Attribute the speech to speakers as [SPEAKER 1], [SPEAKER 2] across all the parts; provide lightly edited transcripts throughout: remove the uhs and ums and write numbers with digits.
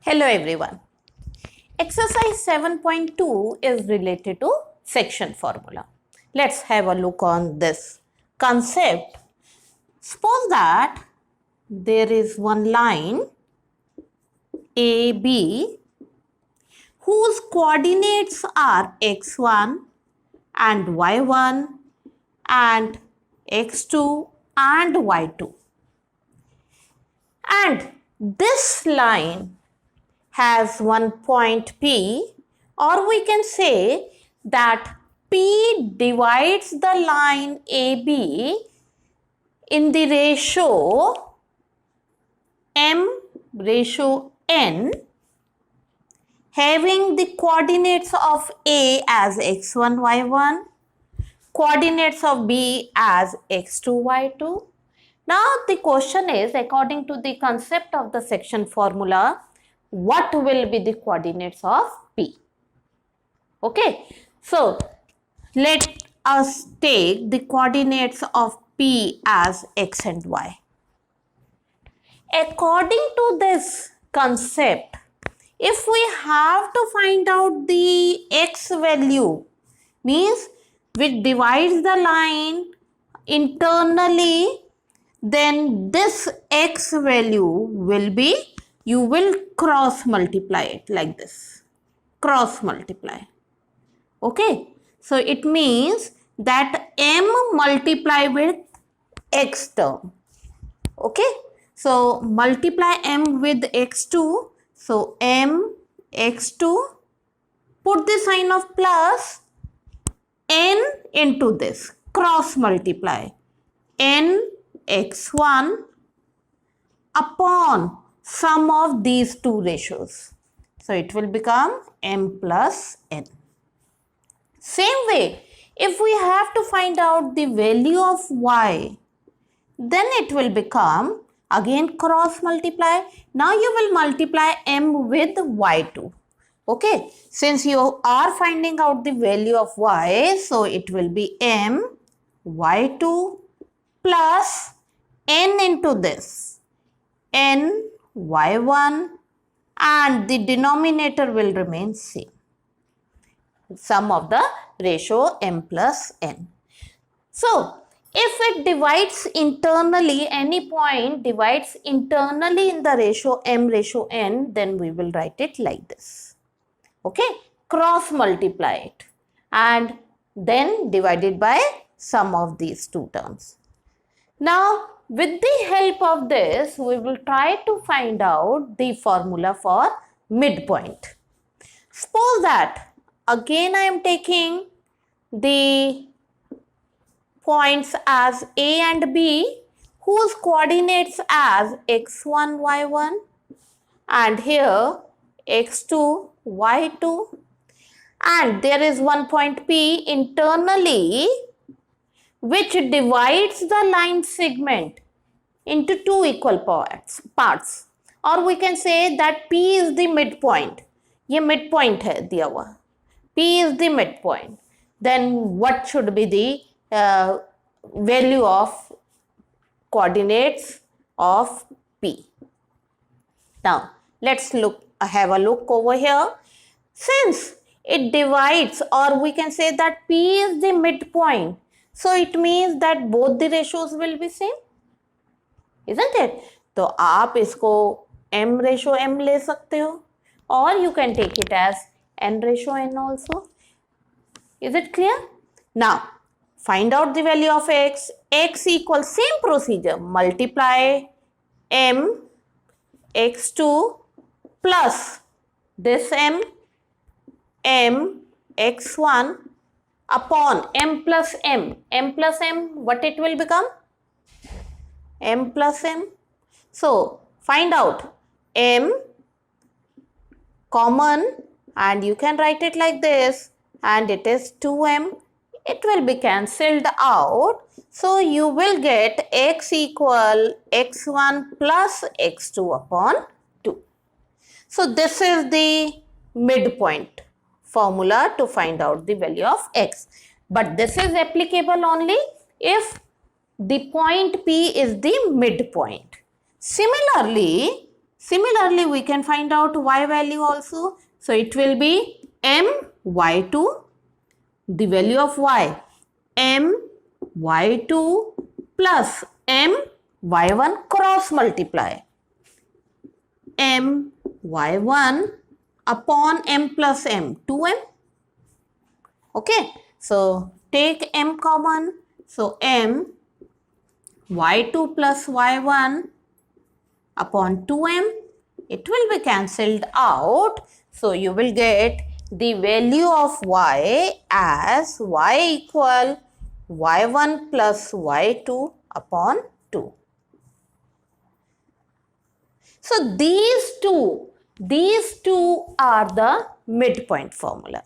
[SPEAKER 1] Hello everyone. Exercise 7.2 is related to section formula. Let's have a look on this concept. Suppose that there is one line AB whose coordinates are x1 and y1 and x2 and y2. And this line has one point P, or we can say that P divides the line AB in the ratio M/N, having the coordinates of A as x1, y1, coordinates of B as x2, y2. Now the question is, according to the concept of the section formula, what will be the coordinates of P? Okay, so let us take the coordinates of P as x and y. According to this concept, if we have to find out the x value, means which divides the line internally, then this x value will be, you will cross multiply it like this, cross multiply. Okay, so it means that M multiply with x term. Okay, so multiply M with x2, so M x2, put the sign of plus, N into this, cross multiply, N x1 upon sum of these two ratios. So it will become M plus N. Same way, if we have to find out the value of y, then it will become again cross multiply. Now you will multiply M with y2. Okay, since you are finding out the value of y, so it will be M y2 plus N into this, N y1, and the denominator will remain same, sum of the ratio M plus N. So if it divides internally, any point divides internally in the ratio M ratio N, then we will write it like this. Okay, cross multiply it and then divided by sum of these two terms. Now, with the help of this, we will try to find out the formula for midpoint. Suppose that again I am taking the points as A and B whose coordinates as x1, y1 and here x2, y2, and there is one point P internally which divides the line segment into two equal parts, or we can say that P is the midpoint. ये midpoint है दिया हुआ, P is the midpoint. Then what should be the value of coordinates of P? Now let's have a look over here. Since it divides, or we can say that P is the midpoint, so it means that both the ratios will be same, isn't it? तो आप इसको M ratio M ले सकते हो, or you can take it as N ratio N also. Is it clear? Now find out the value of x. X equals, same procedure, multiply M x2 plus this M x1 upon M plus M. M plus M, what it will become? M plus M. So find out M common, and you can write it like this, and it is 2M. It will be cancelled out. So you will get x equal x1 plus x2 upon 2. So this is the midpoint formula to find out the value of x. But this is applicable only if the point P is the midpoint. Similarly, Similarly, we can find out y value also. So it will be m y2, the value of y, m y2 plus m y1 cross multiply m y1 upon m plus m, 2m. Okay, so take m common. So m y2 plus y1 upon 2m, it will be cancelled out. So you will get the value of y as y equal y1 plus y2 upon 2. So these two are the midpoint formula.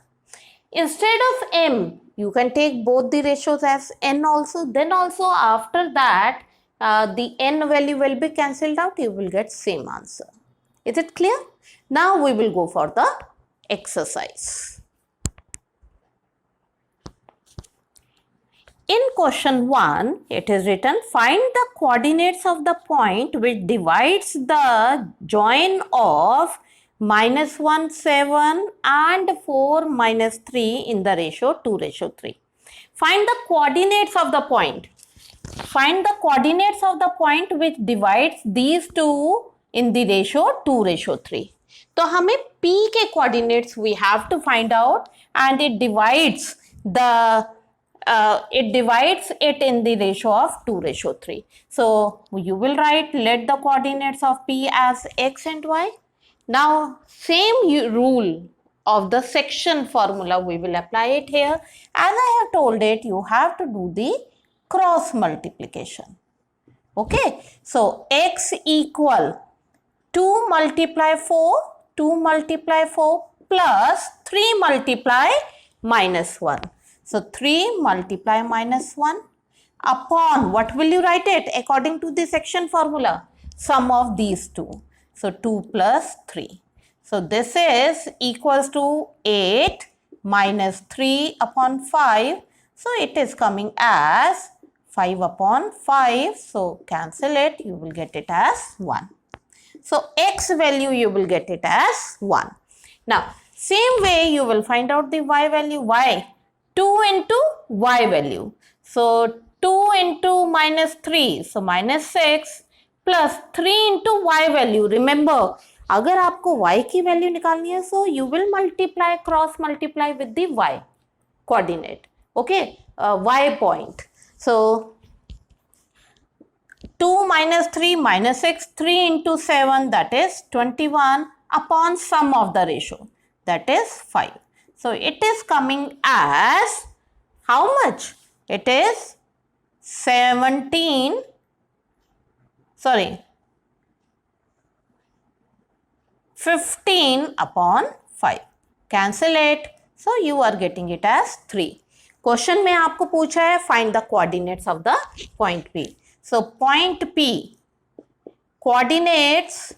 [SPEAKER 1] Instead of m, you can take both the ratios as n also. Then also after that, the n value will be cancelled out. You will get same answer. Is it clear? Now we will go for the exercise. In question 1, it is written, find the coordinates of the point which divides the join of -1, 7 and 4, -3 in the ratio 2:3. Find the coordinates of the point. Find the coordinates of the point which divides these two in the ratio 2:3. तो हमें P के coordinates we have to find out, and it divides it in the ratio of 2:3. So you will write, let the coordinates of P as x and y. Now same rule of the section formula we will apply it here. As I have told it, you have to do the cross multiplication. Okay, so x equal 2 multiply 4 plus 3 multiply -1. So 3 multiply -1 upon, what will you write it according to the section formula? Sum of these two. So 2 plus 3. So this is equals to 8 minus 3 upon 5. So it is coming as 5 upon 5. So cancel it. You will get it as 1. So x value you will get it as 1. Now same way you will find out the y value. Y 2 into y value. So 2 into -3. So -6 plus 3 into y value. Remember, अगर आपको y की value निकालनी है, so you will multiply, cross multiply with the y coordinate. Okay, y point. So 2 minus 3 minus 6, 3 into 7, that is 21 upon sum of the ratio, that is 5. So it is coming as how much? It is 15 upon 5. Cancel it. So you are getting it as 3. Question में आपको पूछा है find the coordinates of the point P. So point P, coordinates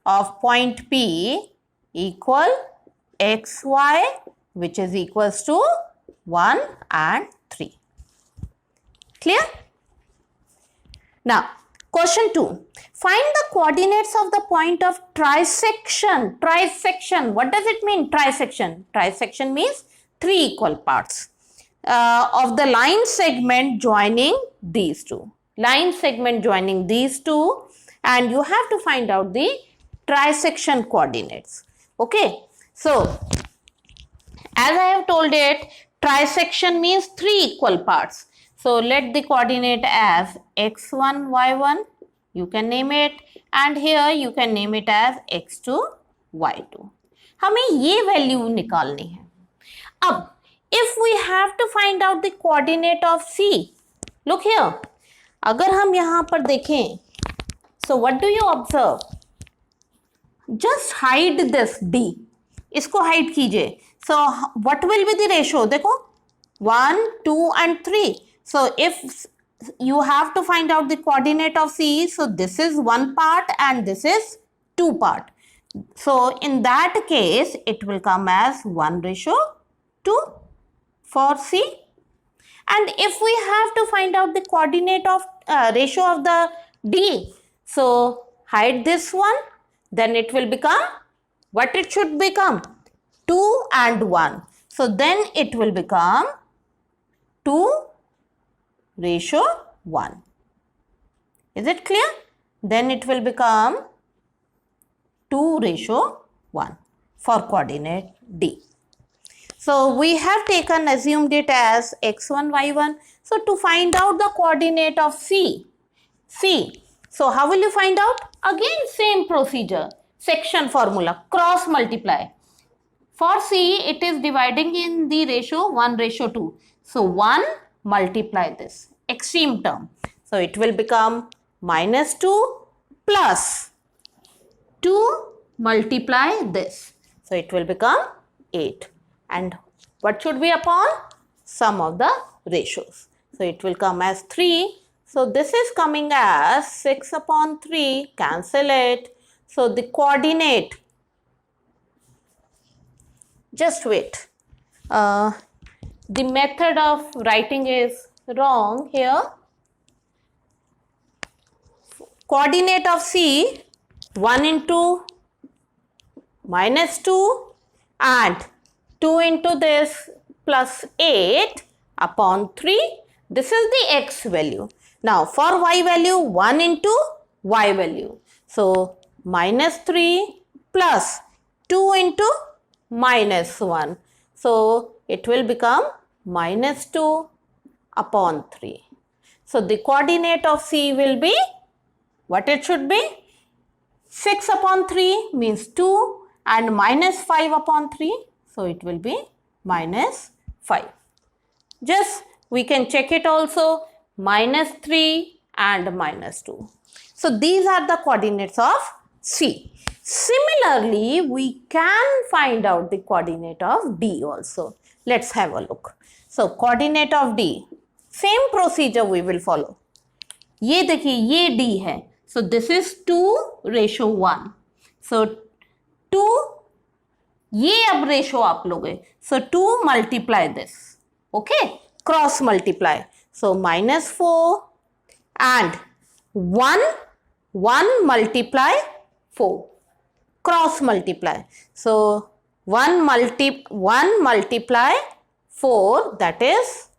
[SPEAKER 1] of point P equal xy, which is equals to 1 and 3. Clear? Now question 2. Find the coordinates of the point of trisection. Trisection. What does it mean? Trisection. Trisection means 3 equal parts of the line segment joining these two. Line segment joining these two, and you have to find out the trisection coordinates. Okay. So as I have told it, trisection means 3 equal parts. So let the coordinate as x1, y1, you can name it, and here you can name it as x2, y2. हमें ये value निकालनी है. अब if we have to find out the coordinate of C, look here, अगर हम यहाँ पर देखें, so what do you observe? Just hide this D, इसको hide कीजिए. So what will be the ratio? देखो 1, 2 and 3. So if you have to find out the coordinate of C, so this is 1 part and this is 2 part. So in that case, it will come as 1:2 for C. And if we have to find out the coordinate of ratio of the D, So hide this one, then it will become what it should become 2 and 1. So then it will become 2:1. Is it clear? Then it will become 2:1 for coordinate D. So we have taken, assumed it as x1, y1. So to find out the coordinate of C. So how will you find out? Again same procedure, section formula, cross multiply. For C, it is dividing in the ratio 1:2. So 1 multiply this extreme term. So it will become -2 plus 2 multiply this. So it will become 8. And what should be upon? Sum of the ratios. So it will come as 3. So this is coming as 6/3. Cancel it. So the coordinate, just wait. The method of writing is wrong here. Coordinate of C, 1 into -2 and 2 into this plus 8/3. This is the x value. Now for y value, 1 into y value. So -3 plus 2 into -1. So it will become -2/3. So the coordinate of C will be what it should be? 6/3 means 2 and -5/3. So it will be -5. Just we can check it also, -3 and -2. So these are the coordinates of C. Similarly, we can find out the coordinate of D also. Let's have a look. So coordinate of D, same procedure we will follow. ये देखिए ये D है. So this is 2:1. So 2, ये अब ratio आप लोगे. So 2 multiply this. Okay, cross multiply. So -4 and 1 multiply 4. Cross multiply. So 1 multiply 4, that is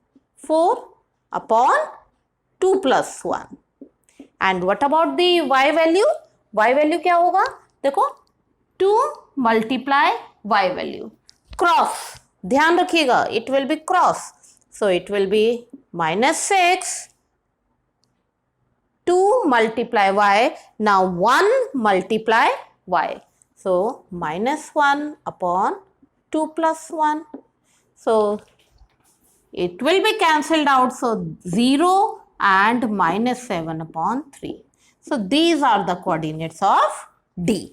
[SPEAKER 1] 4/2 plus 1. And what about the y value? Y value क्या होगा? देखो 2 multiply y value. Cross. ध्यान रखिएगा, it will be cross. So it will be -6. 2 multiply y. Now 1 multiply y. So -1/2 plus 1. So it will be cancelled out. So 0 and -7/3. So these are the coordinates of D.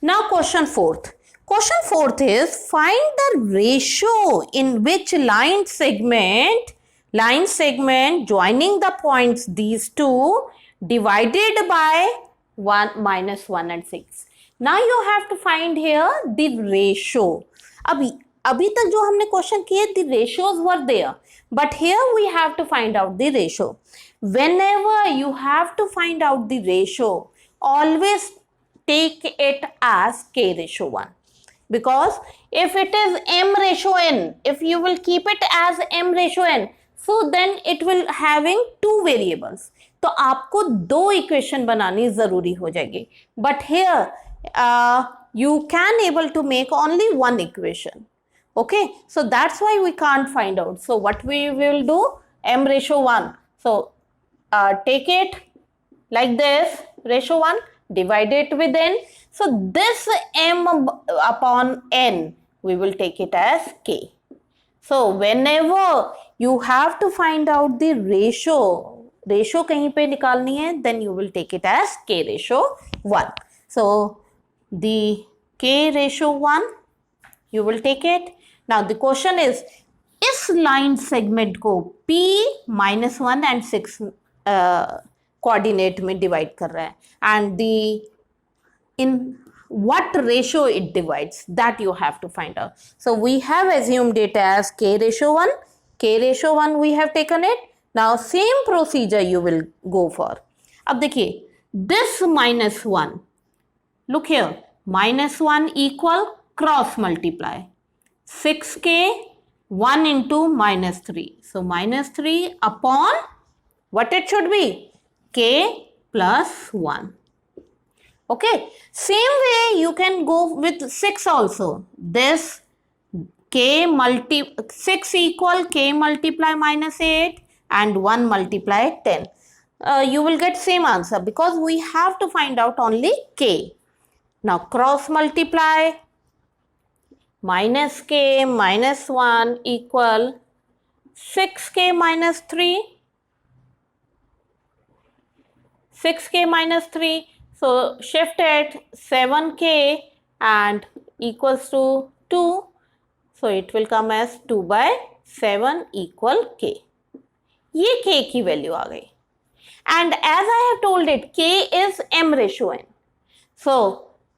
[SPEAKER 1] Now question 4th. Question 4th is find the ratio in which line segment joining the points these two divided by 1, -1 and 6. Now you have to find here the ratio. अभी तक जो हमने question किए, the ratios were there, but here we have to find out the ratio. Whenever you have to find out the ratio, always take it as k/1, because if it is m/n, if you will keep it as m/n, so then it will having 2 variables. तो आपको 2 equation बनानी जरूरी हो जाएगी, but here you can able to make only 1 equation. Okay, so that's why we can't find out. So what we will do, m/1. So take it like this, ratio 1, divide it with n. So this m/n, we will take it as k. So whenever you have to find out the ratio कहीं पे निकालनी है, then you will take it as k/1. So the k/1, you will take it. Now the question is, इस line segment को p -1 and 6 coordinate में divide कर रहा है, and the in what ratio it divides, that you have to find out. So we have assumed it as k/1. k/1 we have taken it. Now same procedure you will go for. अब देखिए, this -1, look here, -1 equal cross multiply 6k 1 into -3. So -3 upon what it should be? K plus 1. Okay, same way you can go with 6 also. This 6 equal k multiply -8 and 1 multiply 10. You will get same answer because we have to find out only k. Now cross multiply minus k minus 1 equal 6k minus 3. 6k minus 3. So shift it 7k and equals to 2. So it will come as 2 by 7 equal k. ये k की value आ गई. And as I have told it, k is m ratio n. So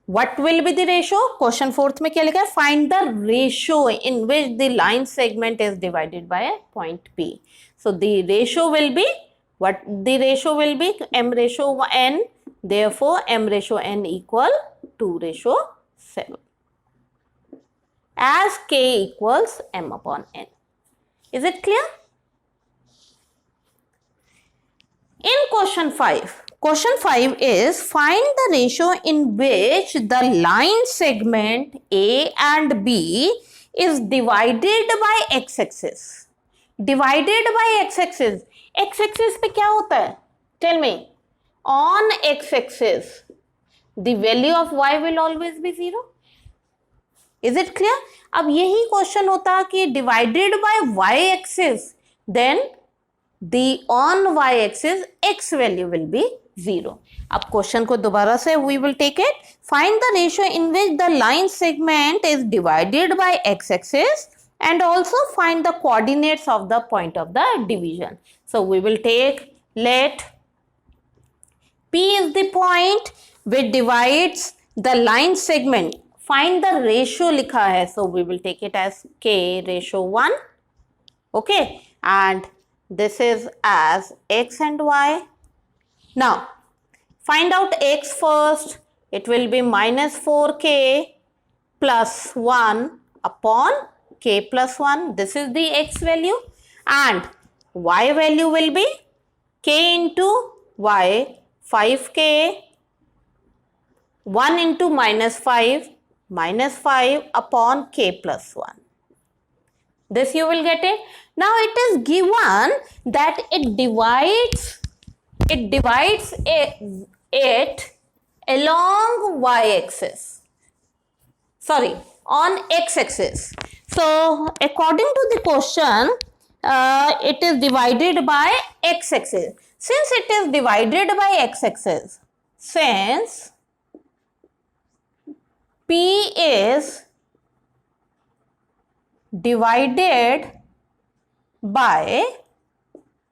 [SPEAKER 1] what will be the ratio? Question 4th में क्या लिखा है? Find the ratio in which the line segment is divided by a point P. So the ratio will be what? The ratio will be m ratio n. Therefore m ratio n equal 2:7. As k equals m upon n. Is it clear? In question 5 is find the ratio in which the line segment A and B is divided by x-axis. Divided by x-axis. X-axis पे क्या होता है? Tell me. On x-axis, the value of y will always be 0. Is it clear? अब यही question होता कि divided by y-axis, then the on y-axis x value will be 0. अब question को दोबारा से we will take it. Find the ratio in which the line segment is divided by x-axis and also find the coordinates of the point of the division. So we will take, let P is the point which divides the line segment. Find the ratio लिखा है, so we will take it as k:1. Okay, and this is as x and y. Now find out x first. It will be -4k plus 1 upon k plus 1. This is the x value, and y value will be k into y, 5k, 1 into -5 upon k plus 1. This you will get it. Now it is given that it divides it along y-axis. Sorry, on x-axis. So according to the question, it is divided by x-axis. Since it is divided by x-axis, since P is divided by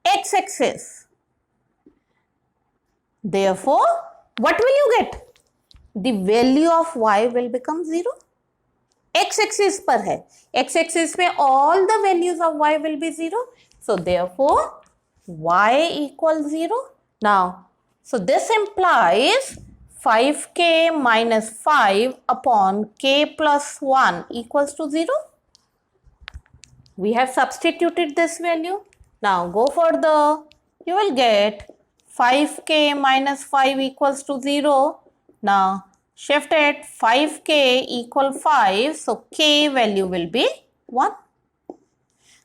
[SPEAKER 1] x-axis, therefore what will you get? The value of y will become 0. x-axis पर है, x-axis पे all the values of y will be 0. So therefore y equals 0. Now, so this implies 5k minus 5 upon k plus 1 equals to 0. We have substituted this value. Now go further. You will get 5k minus 5 equals to 0. Now shift it, 5k equal 5. So k value will be 1.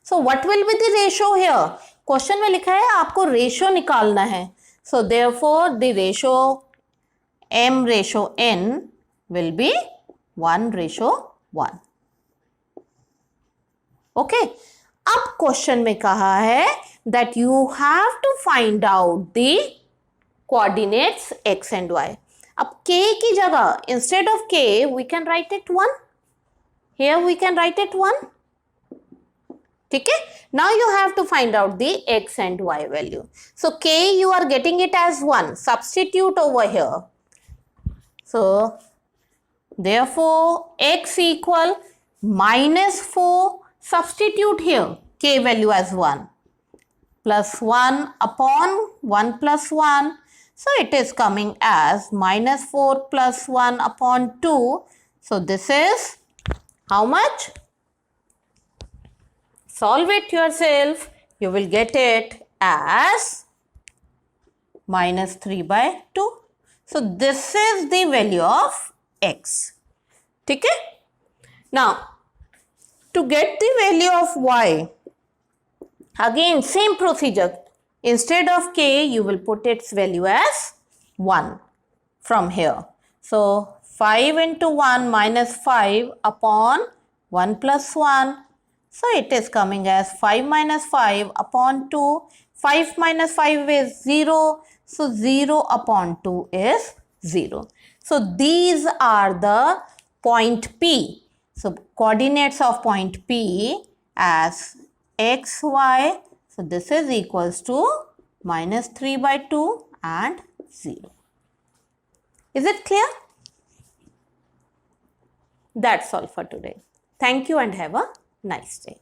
[SPEAKER 1] So what will be the ratio here? Question में लिखा है आपको ratio निकालना है. So therefore the ratio m ratio n will be 1:1. Okay. अब question में कहा है that you have to find out the coordinates x and y. अब k की जगह instead of k we can write it 1. Here we can write it 1. ठीक है. Now you have to find out the x and y value. So k you are getting it as 1. Substitute over here. So therefore x equal -4. Substitute here k value as 1 plus 1 upon 1 plus 1. So it is coming as minus 4 plus 1 upon 2. So this is how much? Solve it yourself. You will get it as minus 3 by 2. So this is the value of x. Okay? Now, to get the value of y, again same procedure. Instead of k, you will put its value as 1 from here. So 5 into 1 minus 5 upon 1 plus 1. So it is coming as 5 minus 5 upon 2. 5 minus 5 is 0. So 0 upon 2 is 0. So these are the point P. So coordinates of point P as x, y. So this is equals to minus 3 by 2 and 0. Is it clear? That's all for today. Thank you and have a nice day.